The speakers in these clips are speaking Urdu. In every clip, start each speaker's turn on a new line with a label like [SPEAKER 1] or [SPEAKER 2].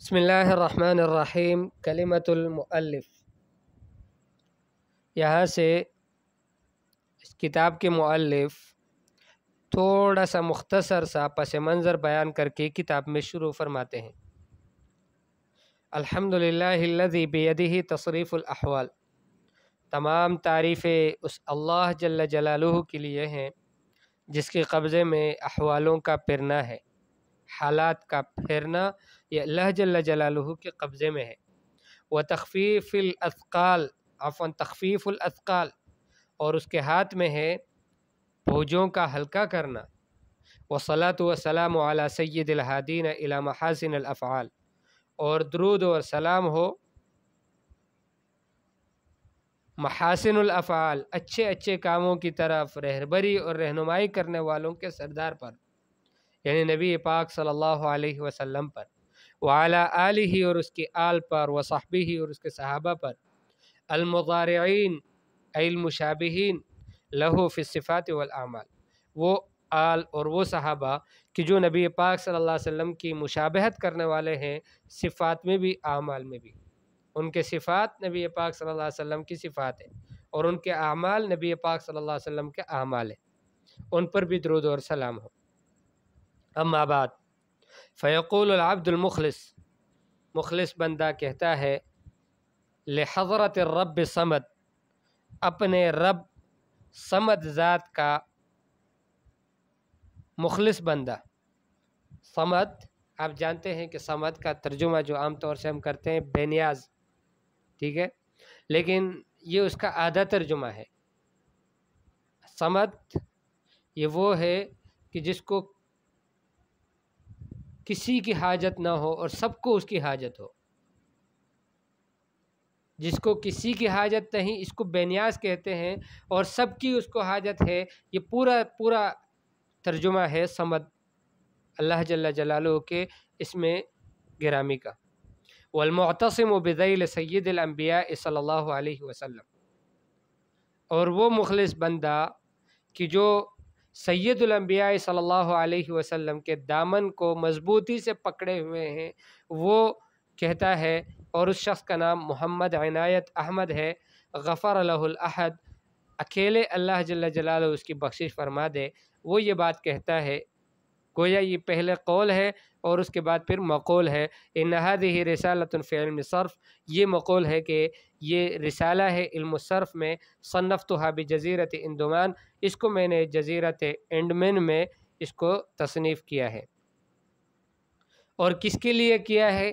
[SPEAKER 1] بسم اللہ الرحمن الرحیم۔ کلمۃ المؤلف، یہاں سے اس کتاب کے مؤلف تھوڑا سا مختصر سا پس منظر بیان کر کے کتاب میں شروع فرماتے ہیں۔ الحمدللہ الذی بیدہ تصریف الاحوال، تمام تعریفیں اس اللہ جل جلالہ کے لیے ہیں جس کے قبضے میں احوالوں کا پھرنا ہے، حالات کا پھرنا یہ اللہ جل جلالہ کے قبضے میں ہے۔ وتخفیف الاثقال، تخفیف الاثقال، اور اس کے ہاتھ میں ہے بوجھوں کا ہلکا کرنا۔ والصلاۃ والسلام علی سید الہادین الی محاسن الافعال، اور درود اور سلام ہو محاسن الافعال، اچھے اچھے کاموں کی طرف رہبری اور رہنمائی کرنے والوں کے سردار پر، یعنی نبی پاک صلی اللہ علیہ وسلم پر، وعلی آلہ، اور اس کی آل پر، وصحبہ، اور اس کے صحابہ پر، المضارعین ای المشابہین لہو فی الصفات والاعمال، وہ آل اور وہ صحابہ کہ جو نبی پاک صلی اللہ علیہ وسلم کی مشابہت کرنے والے ہیں، صفات میں بھی اعمال میں بھی۔ ان کے صفات نبی پاک صلی اللہ علیہ وسلم کی صفات ہیں، اور ان کے اعمال نبی پاک صلی اللہ علیہ وسلم کے اعمال ہیں، ان پر بھی درود اور سلام ہو۔ اما بعد، فیقول العبد المخلص، مخلص بندہ کہتا ہے، لحضرت الرب الصمد، اپنے رب صمد ذات کا مخلص بندہ۔ صمد، آپ جانتے ہیں کہ صمد کا ترجمہ جو عام طور سے ہم کرتے ہیں بے نیاز، ٹھیک ہے، لیکن یہ اس کا آدھا ترجمہ ہے۔ صمد یہ وہ ہے کہ جس کو کسی کی حاجت نہ ہو اور سب کو اس کی حاجت ہو۔ جس کو کسی کی حاجت نہیں، اس کو بے نیاز کہتے ہیں، اور سب کی اس کو حاجت ہے۔ یہ پورا ترجمہ ہے صمد اللہ جل جلالہ کے اسم گرامی کا۔ والمعتصم بذیل سید الانبیاء صلی اللہ علیہ وسلم، اور وہ مخلص بندہ کہ جو سید الانبیاء صلی اللہ علیہ وسلم کے دامن کو مضبوطی سے پکڑے ہوئے ہیں، وہ کہتا ہے، اور اس شخص کا نام محمد عنایت احمد ہے، غفر لہ الاحد، اکیلے اللہ جل جلالہ اس کی بخشش فرما دے، وہ یہ بات کہتا ہے۔ گویا یہ پہلے قول ہے اور اس کے بعد پھر مقول ہے۔ ان هذه رسالۃ فی علم الصرف، یہ مقول ہے کہ یہ رسالہ ہے علم الصرف میں، صنفتها بجزیرۃ انڈمان، اس کو میں نے جزیرت انڈمن میں اس کو تصنیف کیا ہے۔ اور کس کے لیے کیا ہے؟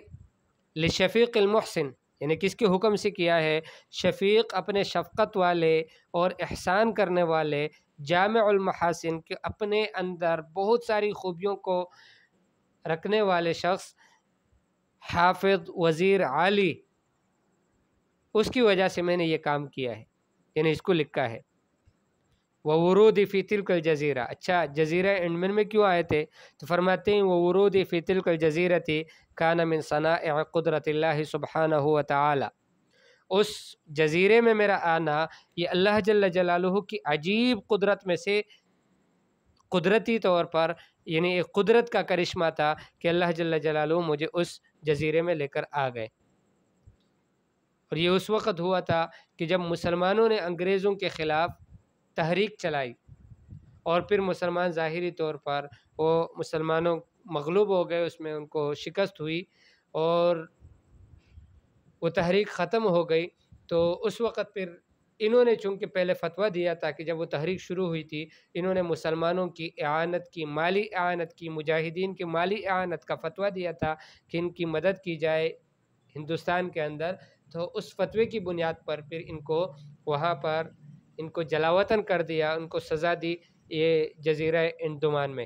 [SPEAKER 1] لشفیق المحسن، یعنی کس کے حکم سے کیا ہے؟ شفیق اپنے شفقت والے اور احسان کرنے والے، جامع المحاسن کے اپنے اندر بہت ساری خوبیوں کو رکھنے والے شخص، حافظ وزیر عالی، اس کی وجہ سے میں نے یہ کام کیا ہے، یعنی اس کو لکھا ہے۔ وورود فی تلک الجزیرہ، اچھا جزیرہ انڈمن میں کیوں آئے تھے؟ تو فرماتے ہیں وورود فی تلک الجزیرۃ کان من صنائع قدرت اللہ سبحانہ وتعالی، اس جزیرے میں میرا آنا یہ اللہ جل جلالہ کی عجیب قدرت میں سے، قدرتی طور پر، یعنی ایک قدرت کا کرشمہ تھا کہ اللہ جل جلالہ مجھے اس جزیرے میں لے کر آ گئے۔ اور یہ اس وقت ہوا تھا کہ جب مسلمانوں نے انگریزوں کے خلاف تحریک چلائی، اور پھر مسلمان ظاہری طور پر وہ مسلمانوں مغلوب ہو گئے، اس میں ان کو شکست ہوئی اور وہ تحریک ختم ہو گئی۔ تو اس وقت پھر انہوں نے چونکہ پہلے فتویٰ دیا تھا کہ جب وہ تحریک شروع ہوئی تھی، انہوں نے مسلمانوں کی اعانت کی، مالی اعانت کی، مجاہدین کی مالی اعانت کا فتویٰ دیا تھا کہ ان کی مدد کی جائے ہندوستان کے اندر۔ تو اس فتوے کی بنیاد پر پھر ان کو وہاں پر ان کو جلاوطن کر دیا، ان کو سزا دی، یہ جزیرہ انڈمان میں۔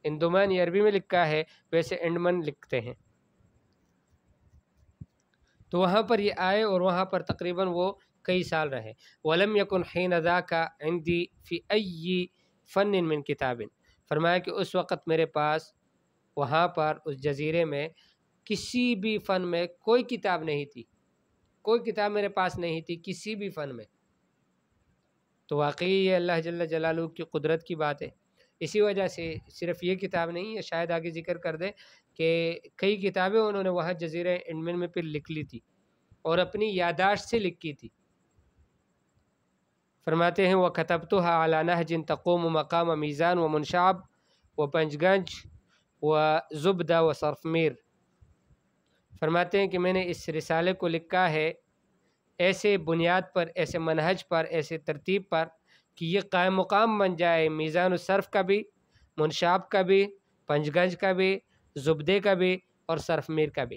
[SPEAKER 1] انڈمان یہ عربی میں لکھا ہے، ویسے انڈمن لکھتے ہیں۔ تو وہاں پر یہ آئے اور وہاں پر تقریباً وہ کئی سال رہے۔ وَلَمْ يَكُنْ حِينَ ذَاكَ عِنْدِي فِي أَيِّ فَنٍ مِّن کتاب، فرمایا کہ اس وقت میرے پاس وہاں پر اس جزیرے میں کسی بھی فن میں کوئی کتاب نہیں تھی، کوئی کتاب میرے پاس نہیں تھی کسی بھی فن میں۔ تو واقعی یہ اللہ جل جلالہ کی قدرت کی بات ہے۔ اسی وجہ سے صرف یہ کتاب نہیں ہے، شاید آگے ذکر کر دیں کہ کئی کتابیں انہوں نے وہاں جزیرہ انڈمین میں پھر لکھ لی تھی اور اپنی یادداشت سے لکھی تھی. فرماتے ہیں وَكَتَبْتُهَا عَلَى نَهْجٍ تَقُومُ مَقَامَ میزان ومنشاب وپنجگنج وزبدہ وصرفمیر. فرماتے ہیں کہ میں نے اس رسالے کو لکھا ہے ایسے بنیاد پر، ایسے منہج پر، ایسے ترتیب پر کہ یہ قائم مقام بن جائے میزان الصرف کا بھی، منشاب کا بھی، پنجگنج کا بھی، زبدے کا بھی اور صرف میر کا بھی.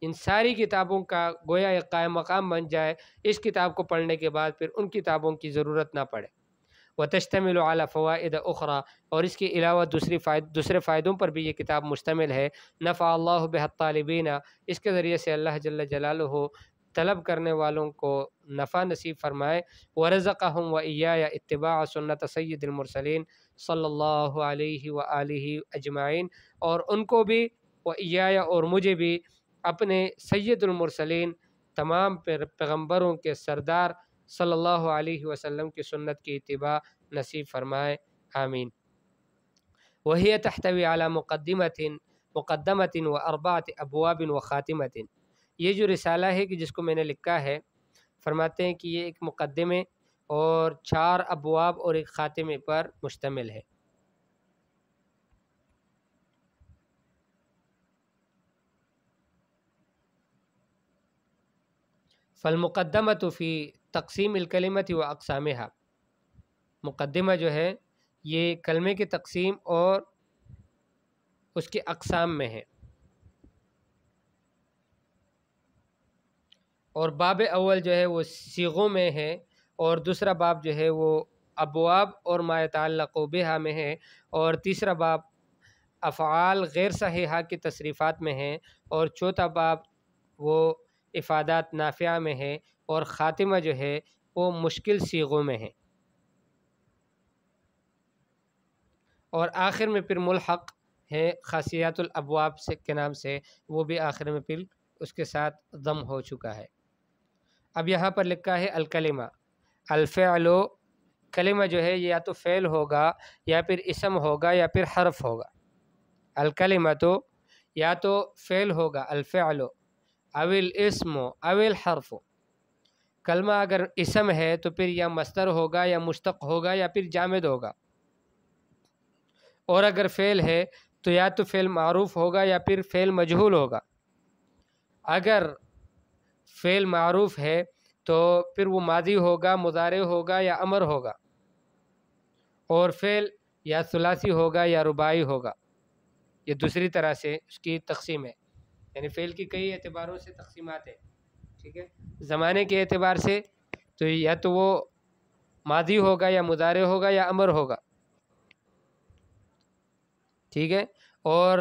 [SPEAKER 1] ان ساری کتابوں کا گویا ایک قائم مقام بن جائے، اس کتاب کو پڑھنے کے بعد پھر ان کتابوں کی ضرورت نہ پڑے. وتشتمل علی فوائد اخرى، اور اس کے علاوہ دوسرے فائدوں پر بھی یہ کتاب مشتمل ہے. نفع اللہ بها الطالبین، اس کے ذریعے سے اللہ جل جلالہ طلب کرنے والوں کو نفع نصیب فرمائے. ورزقہم وإیایا اتباع سنت سید المرسلین صلی اللہ علیہ وآلہ اجمعین، اور ان کو بھی وإیایا اور مجھے بھی اپنے سید المرسلین تمام پیغمبروں کے سردار صلی اللہ علیہ وسلم کی سنت کی اتباع نصیب فرمائے. آمین. وہی تحتوی علی مقدمۃ واربعۃ ابواب وخاتمۃ. یہ جو رسالہ ہے کہ جس کو میں نے لکھا ہے، فرماتے ہیں کہ یہ ایک مقدمے اور 4 ابواب اور ایک خاتمے پر مشتمل ہے. فالمقدمۃ فی تقسیم الکلمۃ و اقسامها. مقدمہ جو ہے یہ کلمے کی تقسیم اور اس کے اقسام میں ہے. اور باب اول جو ہے وہ صیغوں میں ہے، اور دوسرا باب جو ہے وہ ابواب اور ما یتعلق بها میں ہے، اور تیسرا باب افعال غیر صحیحہ کی تصریفات میں ہے، اور چوتھا باب وہ افادات نافعہ میں ہے، اور خاتمہ جو ہے وہ مشکل صیغوں میں ہے. اور آخر میں پھر ملحق ہے خاصیات الابواب سے کے نام سے، وہ بھی آخر میں پھر اس کے ساتھ ضم ہو چکا ہے. اب یہاں پر لکھا ہے الکلمہ. الفعل، کلمہ جو ہے یا تو فعل ہوگا یا پھر اسم ہوگا یا پھر حرف ہوگا. الکلمہ تو یا تو فعل ہوگا الفعل، او الاسم او الحرف. کلمہ اگر اسم ہے تو پھر یا مصدر ہوگا یا مشتق ہوگا یا پھر جامد ہوگا. اور اگر فعل ہے تو یا تو فعل معروف ہوگا یا پھر فعل مجہول ہوگا. اگر فعل معروف ہے تو پھر وہ ماضی ہوگا، مضارع ہوگا یا امر ہوگا. اور فعل یا ثلاثی ہوگا یا رباعی ہوگا. یہ دوسری طرح سے اس کی تقسیم ہے، یعنی فعل کی کئی اعتباروں سے تقسیمات ہیں. ٹھیک ہے، زمانے کے اعتبار سے تو یا تو وہ ماضی ہوگا یا مضارع ہوگا یا امر ہوگا. ٹھیک ہے، اور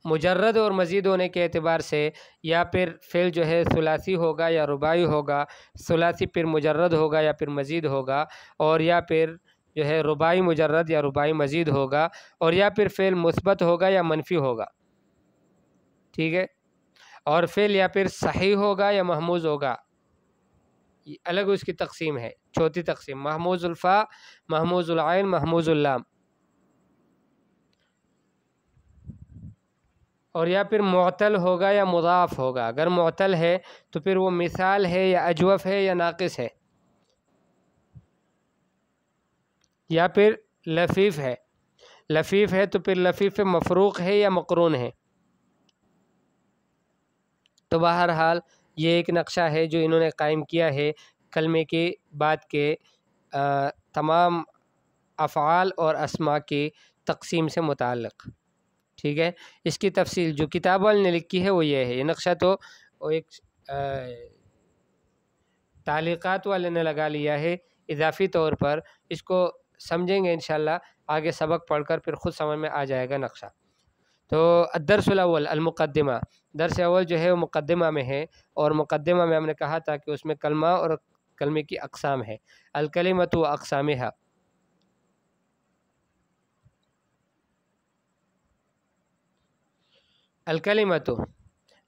[SPEAKER 1] مجرد اور مزید ہونے کے اعتبار سے یا پھر فعل جو ہے ثلاثی ہوگا یا رباعی ہوگا. ثلاثی پھر مجرد ہوگا یا پھر مزید ہوگا، اور یا پھر جو ہے رباعی مجرد یا رباعی مزید ہوگا، اور یا پھر فعل مثبت ہوگا یا منفی ہوگا. ٹھیک ہے، اور فعل یا پھر صحیح ہوگا یا محموز ہوگا. یہ الگ اس کی تقسیم ہے. چوتھی تقسیم محموز الفا، محموز العین، محموز اللام. اور یا پھر معتل ہوگا یا مضاف ہوگا. اگر معتل ہے تو پھر وہ مثال ہے یا اجوف ہے یا ناقص ہے. یا پھر لفیف ہے. لفیف ہے تو پھر لفیف مفروق ہے یا مقرون ہے. تو بہرحال یہ ایک نقشہ ہے جو انہوں نے قائم کیا ہے کلمے کے بعد کے تمام افعال اور اسماء کی تقسیم سے متعلق. ٹھیک ہے، اس کی تفصیل جو کتاب والے نے لکھی ہے وہ یہ ہے. یہ نقشہ تو وہ ایک تعلیقات والے نے لگا لیا ہے اضافی طور پر. اس کو سمجھیں گے انشاءاللہ آگے سبق پڑھ کر پھر خود سمجھ میں آ جائے گا نقشہ. تو الدرس الاول المقدمہ. درس اول جو ہے وہ مقدمہ میں ہے، اور مقدمہ میں ہم نے کہا تھا کہ اس میں کلمہ اور کلمے کی اقسام ہے. الکلمۃ و اقسامها. الکلمۃ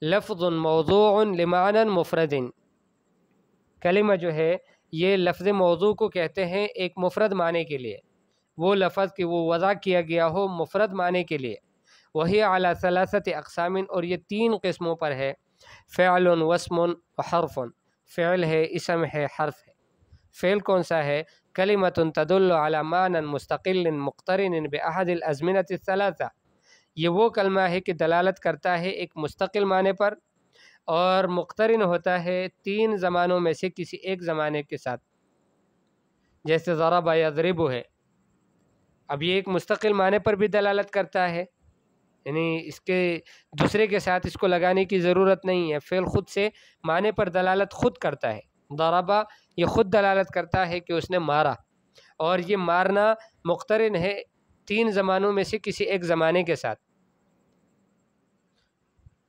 [SPEAKER 1] لفظ موضوع لمعنی مفرد. کلمہ جو ہے یہ لفظ موضوع کو کہتے ہیں ایک مفرد معنی کے لیے. وہ لفظ کہ وہ وضع کیا گیا ہو مفرد معنی کے لیے. وہی علی ثلاثت اقسام، اور یہ تین قسموں پر ہے، فعل واسم وحرف، فعل ہے، اسم ہے، حرف ہے۔ فعل کون سا ہے؟ کلمۃ تدل علی معنی مستقل مقترن باحد الازمنۃ الثلاثہ، یہ وہ کلمہ ہے کہ دلالت کرتا ہے ایک مستقل معنی پر اور مقترن ہوتا ہے تین زمانوں میں سے کسی ایک زمانے کے ساتھ، جیسے ضرب یضرب ہے۔ اب یہ ایک مستقل معنی پر بھی دلالت کرتا ہے، یعنی اس کے دوسرے کے ساتھ اس کو لگانے کی ضرورت نہیں ہے، فعل خود سے معنی پر دلالت خود کرتا ہے۔ ضربہ یہ خود دلالت کرتا ہے کہ اس نے مارا، اور یہ مارنا مقترن ہے تین زمانوں میں سے کسی ایک زمانے کے ساتھ۔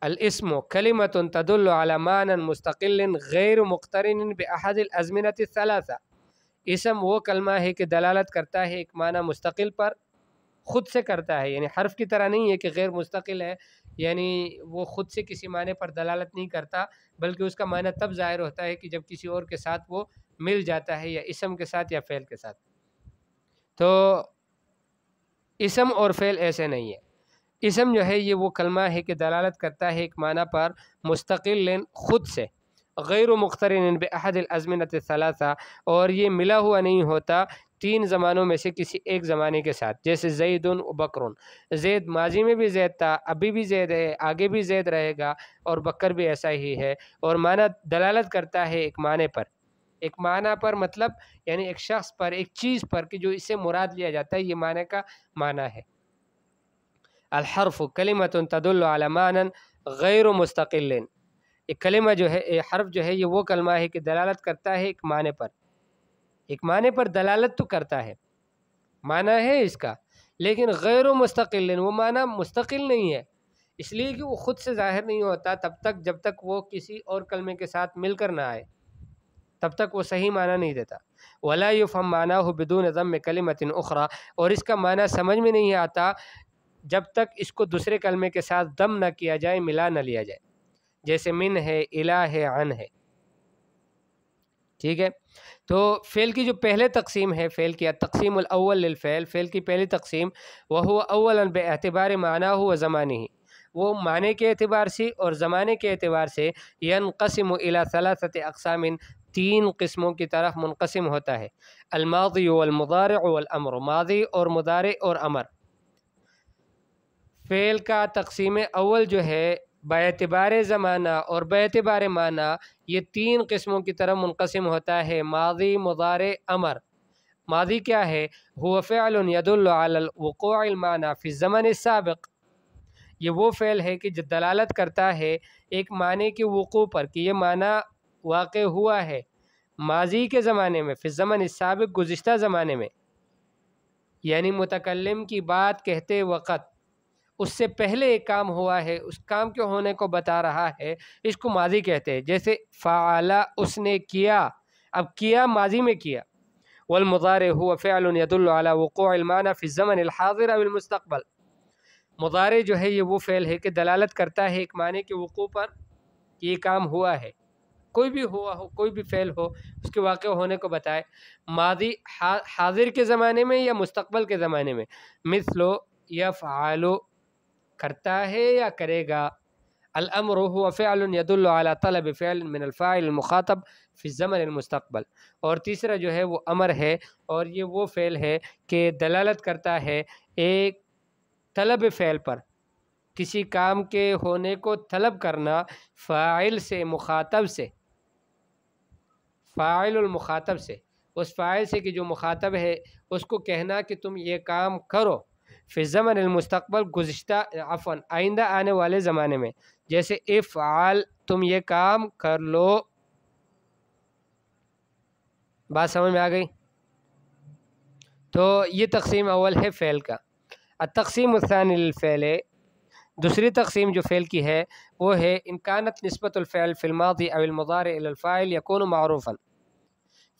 [SPEAKER 1] الاسم کلمۃ تدل علی معنی مستقل غیر مقترن باحد الازمنۃ الثلاثہ، اسم وہ کلمہ ہے کہ دلالت کرتا ہے ایک معنی مستقل پر، خود سے کرتا ہے، یعنی حرف کی طرح نہیں ہے کہ غیر مستقل ہے، یعنی وہ خود سے کسی معنی پر دلالت نہیں کرتا، بلکہ اس کا معنی تب ظاہر ہوتا ہے کہ جب کسی اور کے ساتھ وہ مل جاتا ہے، یا اسم کے ساتھ یا فعل کے ساتھ۔ تو اسم اور فعل ایسے نہیں ہے۔ اسم جو ہے یہ وہ کلمہ ہے کہ دلالت کرتا ہے ایک معنی پر مستقل خود سے، غیر مقترن باحد الازمنۃ الثلاثہ، اور یہ ملا ہوا نہیں ہوتا تین زمانوں میں سے کسی ایک زمانے کے ساتھ، جیسے زید و بکر، زید ماضی میں بھی زید تھا، ابھی بھی زید ہے، آگے بھی زید رہے گا، اور بکر بھی ایسا ہی ہے، اور معنی دلالت کرتا ہے ایک معنی پر، ایک معنی پر مطلب یعنی ایک شخص پر، ایک چیز پر، کہ جو اس سے مراد لیا جاتا ہے، یہ معنی کا معنی ہے۔ الحرف کلمۃ تدل علی معنی غیر مستقل، ایک کلمہ جو ہے، ایک حرف جو ہے، یہ وہ کلمہ ہے کہ دلالت کرتا ہے ایک معنی پر، ایک معنی پر دلالت تو کرتا ہے، معنی ہے اس کا، لیکن غیر مستقل، وہ معنی مستقل نہیں ہے، اس لیے کہ وہ خود سے ظاہر نہیں ہوتا تب تک جب تک وہ کسی اور کلمے کے ساتھ مل کر نہ آئے، تب تک وہ صحیح معنی نہیں دیتا۔ ولا یفہم معناہ بدون ضم کلمۃ اخری، اور اس کا معنی سمجھ میں نہیں آتا جب تک اس کو دوسرے کلمے کے ساتھ ضم نہ کیا جائے، ملا نہ لیا جائے، جیسے من ہے، الہ ہے، عن ہے، ٹھیک ہے۔ تو فعل کی جو پہلے تقسیم ہے، فعل کی التقسیم الاول للفعل، فعل کی پہلی تقسیم وہو اولا باعتبار معناہ و زمانہ، وہ معنی کے اعتبار سے اور زمانے کے اعتبار سے ینقسم الی ثلاثۃ اقسام، تین قسموں کی طرف منقسم ہوتا ہے، الماضی والمضارع والامر، ماضی اور مضارع اور امر۔ فعل کا تقسیم اول جو ہے باعتبار زمانہ اور باعتبار معنی، یہ تین قسموں کی طرف منقسم ہوتا ہے، ماضی، مضارع، امر۔ ماضی کیا ہے؟ هو فعل يدل على الوقوع المعنى في الزمن السابق، یہ وہ فعل ہے کہ جو دلالت کرتا ہے ایک معنی کے وقوع پر، کہ یہ معنی واقع ہوا ہے ماضی کے زمانے میں، فی الزمن السابق، گزشتہ زمانے میں، یعنی متکلم کی بات کہتے وقت اس سے پہلے ایک کام ہوا ہے، اس کام کے ہونے کو بتا رہا ہے، اس کو ماضی کہتے ہیں، جیسے فعل، اس نے کیا، اب کیا ماضی میں کیا۔ والمضارع هو فعل يدل على وقوع المعنى في الزمن الحاضر او المستقبل، مضارع جو ہے یہ وہ فعل ہے کہ دلالت کرتا ہے ایک معنی کے وقوع پر کہ یہ کام ہوا ہے، کوئی بھی ہوا ہو، کوئی بھی فعل ہو، اس کے واقع ہونے کو بتائے، ماضی حاضر کے زمانے میں یا مستقبل کے زمانے میں، مثل یفعل، کرتا ہے یا کرے گا۔ الامر هو فعل يدل على طلب فعل من الفاعل المخاطب في الزمن المستقبل، اور تیسرا جو ہے وہ امر ہے، اور یہ وہ فعل ہے کہ دلالت کرتا ہے ایک طلب فعل پر، کسی کام کے ہونے کو طلب کرنا فاعل سے، مخاطب سے، فاعل المخاطب سے، اس فاعل سے کہ جو مخاطب ہے اس کو کہنا کہ تم یہ کام کرو، فی الزمن المستقبل، گزشتہ عفواً آئندہ آنے والے زمانے میں، جیسے افعال، تم یہ کام کر لو۔ بات سمجھ میں آ گئی؟ تو یہ تقسیم اول ہے فعل کا۔ التقسیم الثانی للفعل، دوسری تقسیم جو فعل کی ہے وہ ہے ان کانت نسبت الفعل فی الماضی او المضارع الی الفاعل یکون معروفا،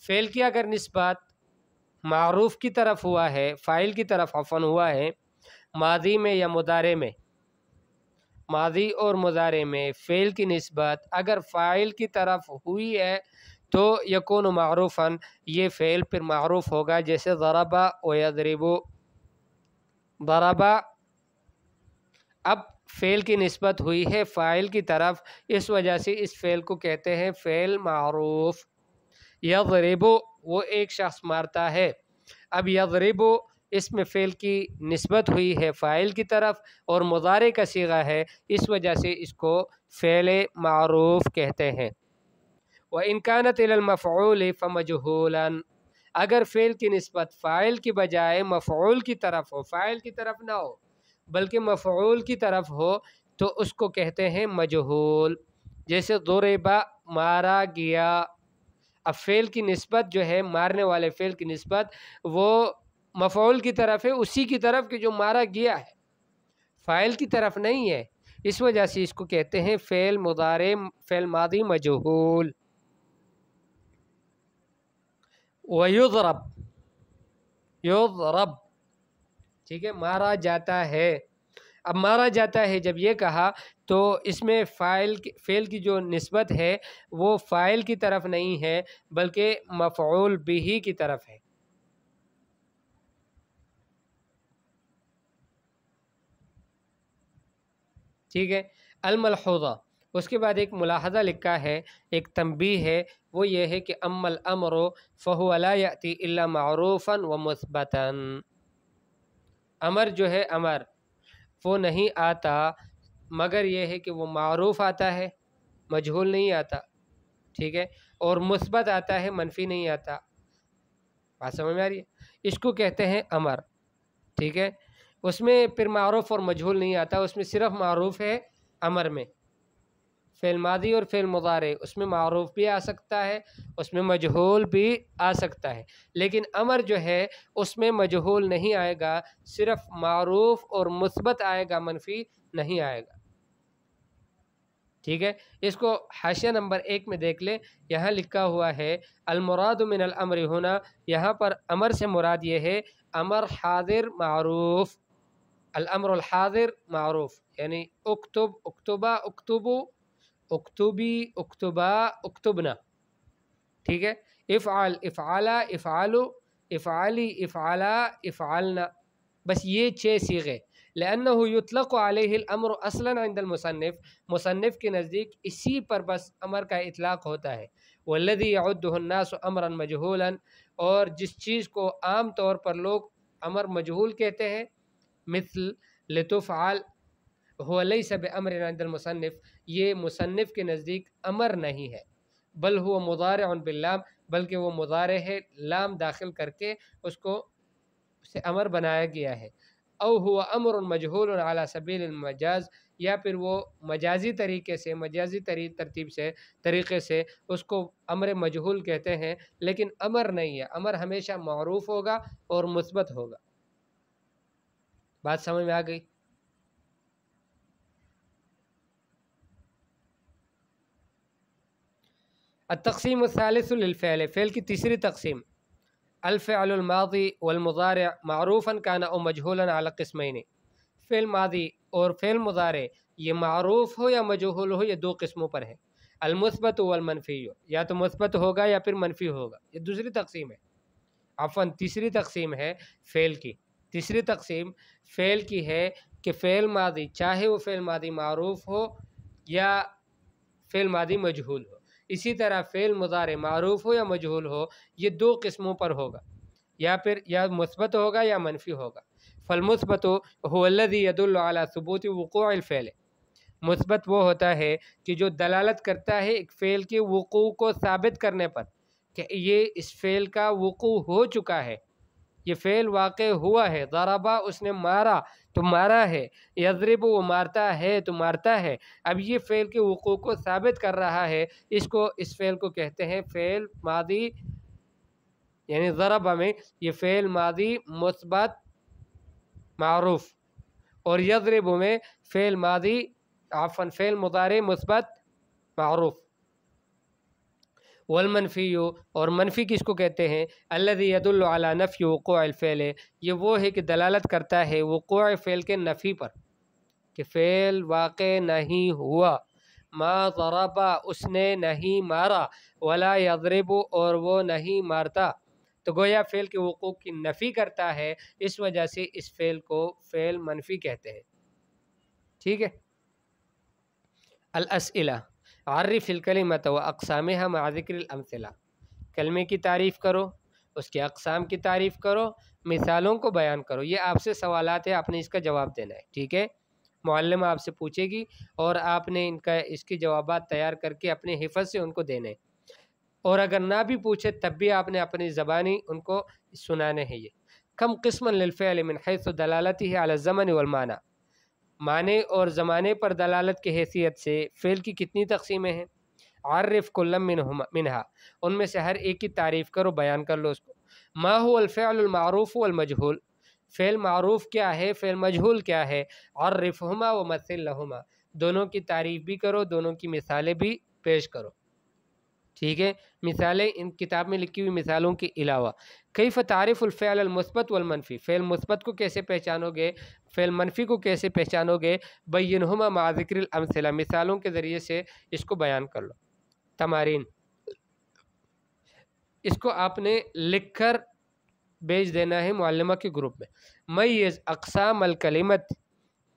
[SPEAKER 1] فعل کی اگر نسبت معروف کی طرف ہوا ہے، فاعل کی طرف عفواً ہوا ہے، ماضی میں یا مضارع میں، ماضی اور مضارع میں فعل کی نسبت اگر فاعل کی طرف ہوئی ہے تو یکون معروفاً، یہ فعل پھر معروف ہوگا، جیسے ضرب و یضرب، ضرب اب فعل کی نسبت ہوئی ہے فاعل کی طرف، اس وجہ سے اس فعل کو کہتے ہیں فعل معروف۔ یضرب، وہ ایک شخص مارتا ہے۔ اب یضرب اس میں فعل کی نسبت ہوئی ہے فاعل کی طرف اور مضارع کا صیغہ ہے، اس وجہ سے اس کو فعل معروف کہتے ہیں۔ وَإِنْ كَانَتْ إِلَى الْمَفْعُولِ فَمَجْهُولًا، اگر فعل کی نسبت فاعل کی بجائے مفعول کی طرف ہو، فاعل کی طرف نہ ہو بلکہ مفعول کی طرف ہو، تو اس کو کہتے ہیں مجہول۔ جیسے ضرب، مارا گیا۔ اب فعل کی نسبت جو ہے، مارنے والے فعل کی نسبت وہ مفعول کی طرف ہے، اسی کی طرف کہ جو مارا گیا ہے، فاعل کی طرف نہیں ہے، اس وجہ سے اس کو کہتے ہیں فعل مضارع، فعل ماضی مجہول۔ وَيُضْرَب، یضرب، ٹھیک ہے، مارا جاتا ہے۔ اب مارا جاتا ہے جب یہ کہا تو اس میں فعل کی جو نسبت ہے وہ فاعل کی طرف نہیں ہے بلکہ مفعول بہ کی طرف ہے۔ ٹھیک ہے، الملحوظہ، اس کے بعد ایک ملاحظہ لکھا ہے، ایک تنبیہ ہے، وہ یہ ہے کہ اما الامر فهو لا یأتی الا معروفا ومثبتا، امر جو ہے امر وہ نہیں آتا مگر یہ ہے کہ وہ معروف آتا ہے، مجہول نہیں آتا، ٹھیک ہے، اور مثبت آتا ہے، منفی نہیں آتا۔ بات سمجھ میں آ رہی ہے؟ اس کو کہتے ہیں امر، ٹھیک ہے۔ اس میں پھر معروف اور مجہول نہیں آتا، اس میں صرف معروف ہے امر میں، فعل ماضی اور فعل مضارع، اس میں معروف بھی آ سکتا ہے، اس میں مجہول بھی آ سکتا ہے، لیکن امر جو ہے اس میں مجہول نہیں آئے گا، صرف معروف اور مثبت آئے گا، منفی نہیں آئے گا، ٹھیک ہے۔ اس کو حاشیہ نمبر 1 میں دیکھ لیں، یہاں لکھا ہوا ہے المراد من الامر ہونا، یہاں پر امر سے مراد یہ ہے امر حاضر معروف، الامر الحاضر معروف، یعنی اکتب، اکتبا، اکتبو، اکتبی، اکتبا، اکتبنا، ٹھیک ہے۔ افعل، افعالا، افعالو، افعالی، افعالا، افعالنا، بس یہ 6 صیغے، لأنه يطلق عليه الامر اصلا عند المصنف، مصنف کے نزدیک اسی پر بس امر کا اطلاق ہوتا ہے۔ والذي يعده الناس امرا مجهولا، اور جس چیز کو عام طور پر لوگ امر مجہول کہتے ہیں، مثل لتفعل هو ليس بامر عند المصنف، یہ مصنف کے نزدیک امر نہیں ہے، بل هو مضارع باللام، بلکہ وہ مضارع ہے لام داخل کر کے اس کو اسے امر بنایا گیا ہے۔ او هو امر مجہول علی سبیل المجاز، یا پھر وہ مجازی طریقے سے، مجازی ترتیب سے، طریقے سے اس کو امر مجہول کہتے ہیں، لیکن امر نہیں ہے، امر ہمیشہ معروف ہوگا اور مثبت ہوگا۔ بات سمجھ میں آ گئی؟ التقسیم الثالث للفعل، فعل کی تیسری تقسیم، الفعل الماضی والمضارع معروفا کان او مجہولا علی قسمین، فعل ماضی اور فعل مضارع یہ معروف ہو یا مجہول ہو، یہ 2 قسموں پر ہے، المثبت والمنفی، یا تو مثبت ہوگا یا پھر منفی ہوگا، یہ دوسری تقسیم ہے، عفواً تیسری تقسیم ہے فعل کی۔ تیسری تقسیم فعل کی ہے کہ فعل ماضی، چاہے وہ فعل ماضی معروف ہو یا فعل ماضی مجہول ہو، اسی طرح فعل مضارع معروف ہو یا مجہول ہو، یہ 2 قسموں پر ہوگا، یا پھر یا مثبت ہوگا یا منفی ہوگا۔ فالمثبت هو الذي يدل على ثبوت وقوع الفعل، مثبت وہ ہوتا ہے کہ جو دلالت کرتا ہے ایک فعل کے وقوع کو ثابت کرنے پر، کہ یہ اس فعل کا وقوع ہو چکا ہے، یہ فعل واقع ہوا ہے۔ ضربا، اس نے مارا تو مارا ہے، یضرب، وہ مارتا ہے تو مارتا ہے، اب یہ فعل کے وقوع کو ثابت کر رہا ہے، اس فعل کو کہتے ہیں فعل ماضی، یعنی ضربا میں یہ فعل ماضی مثبت معروف، اور یضرب میں فعل ماضی، عفواً فعل مضارع مثبت معروف۔ والمنفی، اور منفی کس کو کہتے ہیں؟ الذي يدل على نفي وقوع الفعل، یہ وہ ہے کہ دلالت کرتا ہے وقوع فعل کے نفی پر، کہ فعل واقع نہیں ہوا۔ ما ضرب، اس نے نہیں مارا، ولا یضرب، اور وہ نہیں مارتا، تو گویا فعل کے وقوع کی نفی کرتا ہے، اس وجہ سے اس فعل کو فعل منفی کہتے ہیں۔ ٹھیک ہے. الاسئلہ عرف الکلمۃ و اقسامها مع ذکر الامثلہ. کلمے کی تعریف کرو، اس کے اقسام کی تعریف کرو، مثالوں کو بیان کرو. یہ آپ سے سوالات ہے، آپ نے اس کا جواب دینا ہے. ٹھیک ہے. معلمہ آپ سے پوچھے گی اور آپ نے اس کے جوابات تیار کر کے اپنے حفظ سے ان کو دینے. اور اگر نہ بھی پوچھے تب بھی آپ نے اپنی زبانی ان کو سنانے ہیں. یہ کم قسما للفعل من حیث دلالته علی الزمن والمعنی. معنی اور زمانے پر دلالت کی حیثیت سے فعل کی کتنی تقسیمیں ہیں؟ عرف کل منہا، ان میں سے ہر ایک کی تعریف کرو، بیان کر لو اس کو. ما هو الفعل المعروف والمجہول. فعل معروف کیا ہے، فعل مجہول کیا ہے. عرفہما ومثل لہما. دونوں کی تعریف بھی کرو، دونوں کی مثالیں بھی پیش کرو. ٹھیک ہے. مثالیں ان کتاب میں لکھی ہوئی مثالوں کے علاوہ. کیف تعریف الفعل المثبت والمنفی. فعل مثبت کو کیسے پہچانو گے، فعل منفی کو کیسے پہچانو گے. بینہما مع ذکر الامثلہ. مثالوں کے ذریعے سے اس کو بیان کر لو. تمارین، اس کو آپ نے لکھ کر بھیج دینا ہے معلمہ کے گروپ میں. میز اقسام الکلمت.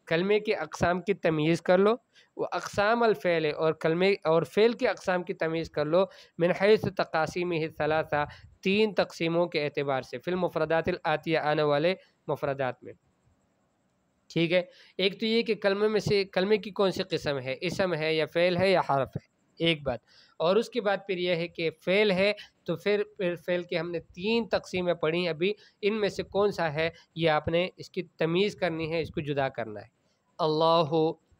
[SPEAKER 1] کلمے کے اقسام کی تمیز کر لو. وہ اقسام الفعل، اور کلمے اور فعل کے اقسام کی تمیز کر لو. من حیث تقاسیمہ الثلاثہ. 3 تقسیموں کے اعتبار سے. فی المفردات الآتیہ، آنے والے مفردات میں. ٹھیک ہے. ایک تو یہ کہ کلمے میں سے کلمے کی کون سی قسم ہے، اسم ہے یا فعل ہے یا حرف ہے، ایک بات. اور اس کے بعد پھر یہ ہے کہ فعل ہے تو پھر فعل کے ہم نے 3 تقسیمیں پڑھی ابھی. ان میں سے کون سا ہے یہ آپ نے اس کی تمیز کرنی ہے، اس کو جدا کرنا ہے. اللہ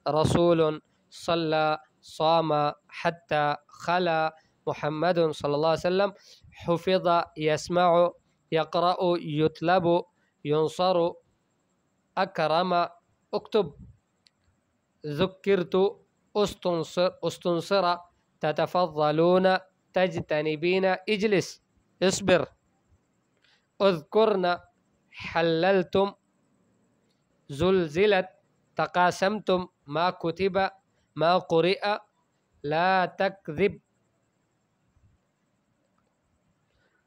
[SPEAKER 1] رسول صلی صام حتی خلا محمد صلی اللہ علیہ وسلم حفظ یسمع یقرأ یطلب ینصر اکرم اکتب ذکرت استنصر تتفضلون تجتنبین اجلس اصبر اذکرن حللتم زلزلت تقاسمتم ما کتب ما قرئ لا تکذب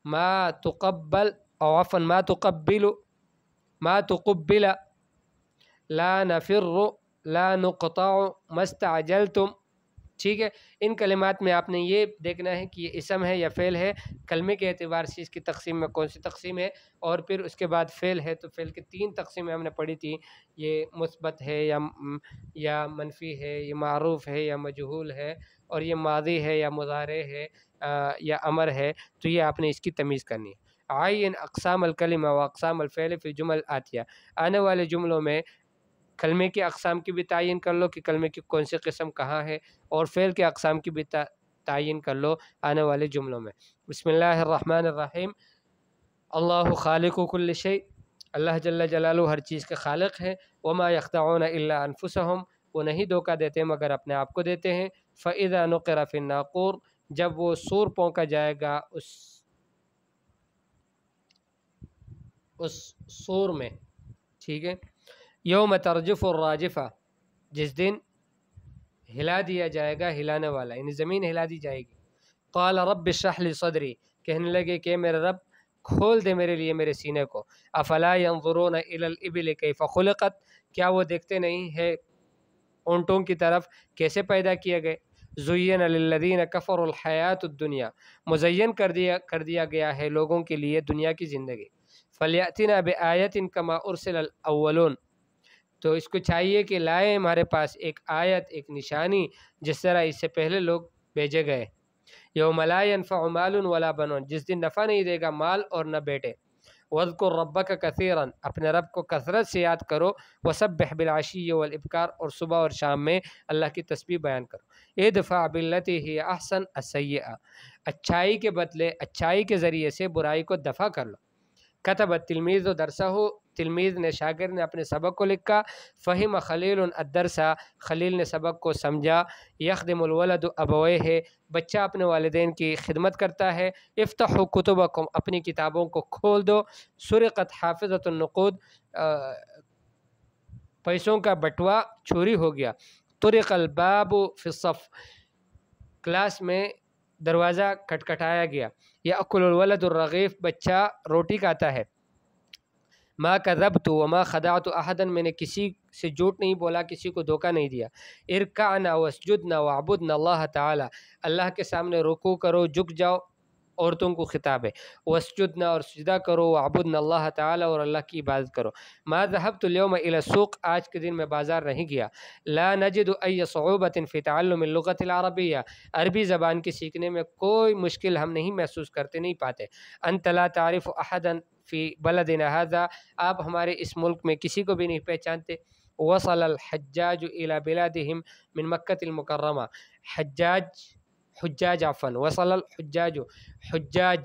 [SPEAKER 1] ما تقبل او عفوا ما تقبل لا نفر لا نقطع ما استعجلتم. ٹھیک ہے. ان کلمات میں آپ نے یہ دیکھنا ہے کہ یہ اسم ہے یا فعل ہے، کلمے کے اعتبار سے اس کی تقسیم میں کون سی تقسیم ہے. اور پھر اس کے بعد فعل ہے تو فعل کی 3 تقسیمیں ہم نے پڑھی تھی. یہ مثبت ہے یا منفی ہے، یہ معروف ہے یا مجہول ہے، اور یہ ماضی ہے یا مضارع ہے یا امر ہے. تو یہ آپ نے اس کی تمیز کرنی ہے. عین اقسام الکلمہ و اقسام الفعل فی الجمل آتیہ. آنے والے جملوں میں کلمے کے اقسام کی بھی تعین کر لو کہ کلمے کی کون سی قسم کہاں ہے، اور فعل کے اقسام کی بھی تعین کر لو آنے والے جملوں میں. بسم اللہ الرحمن الرحیم. اللہ خالق کل شیء. اللہ جل جلالہ ہر چیز کے خالق ہیں. وما یخدعون الا انفسهم. وہ نہیں دھوکہ دیتے مگر اپنے آپ کو دیتے ہیں. فاذا نقر فی الناقور. جب وہ سور پونکا جائے گا اس سور میں. ٹھیک ہے. یوم ترجف الراجفہ. جس دن ہلا دیا جائے گا ہلانے والا، یعنی زمین ہلا دی جائے گی. قال رب اشرح لی صدری. کہنے لگے کہ میرے رب کھول دے میرے لیے میرے سینے کو. افلا ينظرون الى الابل کیف خلقت. کیا وہ دیکھتے نہیں ہے اونٹوں کی طرف کیسے پیدا کیے گئے. زین للذین کفروا الحیات الدنیا. مزین کر دیا گیا ہے لوگوں کے لیے دنیا کی زندگی. فلیأتنا بآیۃ کما ارسل الاولون. تو اس کو چاہیے کہ لائے ہمارے پاس ایک آیت، ایک نشانی، جس طرح اس سے پہلے لوگ بھیجے گئے. یوم لا ينفع مال ولا بنون. جس دن نفع نہیں دے گا مال اور نہ بیٹے. وَاذْكُرْ رَبَّكَ كَثِيرًا. اپنے رب کو کثرت سے یاد کرو. وَسَبِّحْ بِالْعَشِيِّ وَالْإِبْكَارِ. اور صبح اور شام میں اللہ کی تسبیح بیان کرو. ادفع بالتی ہی احسن السیئہ. اچھائی کے بدلے اچھائی کے ذریعے سے برائی کو دفع کر لو. کتب التلمیذ درسہ. تلمیذ نے، شاگرد نے اپنے سبق کو لکھا. فہم خلیل الدرس. خلیل نے سبق کو سمجھا. یخدم الولد ابویہ. بچہ اپنے والدین کی خدمت کرتا ہے. افتحوا کتبکم. اپنی کتابوں کو کھول دو. سرقت حافظۃ النقود. پیسوں کا بٹوا چوری ہو گیا. طرق الباب فی الصف. کلاس میں دروازہ کھٹکھٹایا گیا. یأکل الولد الرغیف. بچہ روٹی کھاتا ہے. ما کذبت وما خدعت احدا، میں نے کسی سے جھوٹ نہیں بولا، کسی کو دھوکہ نہیں دیا۔ ارکعنا واسجدنا وعبدنا اللہ تعالی، اللہ کے سامنے رکوع کرو، جھک جاؤ، عورتوں کو خطاب ہے، واسجدنا اور سجدہ کرو، وعبدنا اللہ تعالی اور اللہ کی عبادت کرو۔ ما ذهبت اليوم الى السوق، آج کے دن میں بازار نہیں گیا۔ لا نجد ای صعوبۃ فی تعلم اللغۃ العربیہ، عربی زبان کی سیکھنے میں کوئی مشکل ہم نہیں محسوس کرتے، نہیں پاتے۔ انت لا تعرف احدا فی بلدنا هذا، آپ ہمارے اس ملک میں کسی کو بھی نہیں پہچانتے۔ وصل الحجاج الى بلادهم من مکۃ المکرمہ، حجاج عفوا، وصل الحجاج، حجاج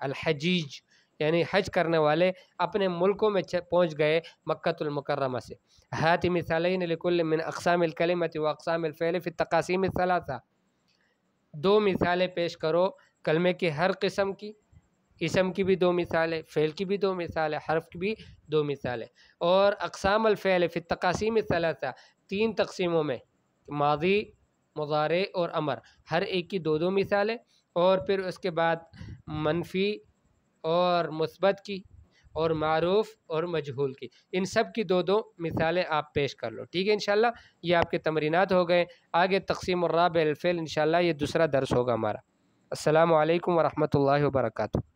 [SPEAKER 1] الحجیج یعنی حج کرنے والے اپنے ملکوں میں پہنچ گئے مکۃ المکرمہ سے۔ ہات مثالین لکل من اقسام الکلمۃ واقسام الفعل فی التقاسیم الثلاثہ، دو مثالیں پیش کرو کلمے کی ہر قسم کی، اسم کی بھی دو مثالیں، فعل کی بھی دو مثالیں، حرف کی بھی دو مثالیں، اور اقسام الفعل فی التقاسیم الثلاثہ، تین تقسیموں میں، ماضی، مضارع اور امر، ہر ایک کی دو دو مثالیں، اور پھر اس کے بعد منفی اور مثبت کی، اور معروف اور مجہول کی، ان سب کی دو دو مثالیں آپ پیش کر لو، ٹھیک ہے انشاءاللہ۔ یہ آپ کے تمرینات ہو گئے۔ آگے تقسیم الرابع الفعل انشاءاللہ یہ دوسرا درس ہوگا ہمارا۔ السلام علیکم ورحمۃ اللہ وبرکاتہ۔